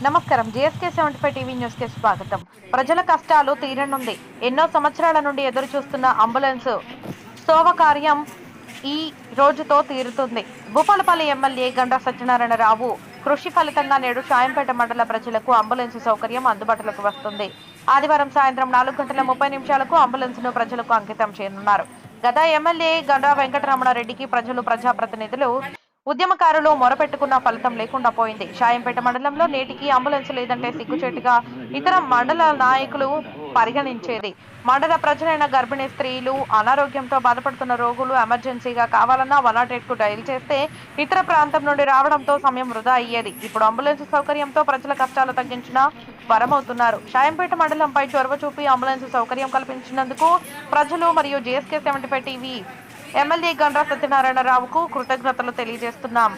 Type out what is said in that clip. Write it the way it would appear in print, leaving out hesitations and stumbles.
నమస్కారం. GSK 75 TV న్యూస్‌కి స్వాగతం. ప్రజల కష్టాలు తీరనుంది. ఎన్నో సంవత్సరాల నుండి ఎదురు చూస్తున్న అంబులెన్స్ శోభకార్యం ఈ రోజుతో తీరుతుంది. భూపాలపల్లి ఎమ్మెల్యే గండ్ర సత్యనారాయణరావు కృషి ఫలితంగా నేడు షాయంపేట మండల ప్రజలకు అంబులెన్స్ సౌకర్యం అందుబాటులోకి వస్తుంది. ఆదివారం సాయంత్రం 4:30 అంబులెన్స్‌ను ప్రజలకు అంకితం చేయనున్నారు. గత ఎమ్మెల్యే గండ్ర వెంకటరమణారెడ్డికి ప్రజలు, ప్రజాప్రతినిధులు, ఉద్యమకారులు మొరపెట్టుకున్న ఫలితం లేకుండా పోయింది. షాయంపేట మండలంలో నేటికి అంబులెన్స్ లేదంటే సిగ్గుచేటుగా ఇతర మండల నాయకులు పరిగణించేది. మండల ప్రజలైన గర్భిణీ స్త్రీలు, అనారోగ్యంతో బాధపడుతున్న రోగులు ఎమర్జెన్సీగా కావాలన్నా 108కు డయల్ చేస్తే ఇతర ప్రాంతం నుండి రావడంతో సమయం వృధా అయ్యేది. ఇప్పుడు అంబులెన్స్ సౌకర్యంతో ప్రజల కష్టాలు తగ్గించిన వరమవుతున్నారు. షాయంపేట మండలంపై చొరవ చూపి అంబులెన్స్ సౌకర్యం కల్పించినందుకు ప్రజలు మరియు జీఎస్కే 75 టీవీ ఎమ్మెల్యే గండ్ర సత్యనారాయణరావుకు కృతజ్ఞతలు తెలియజేస్తున్నాం.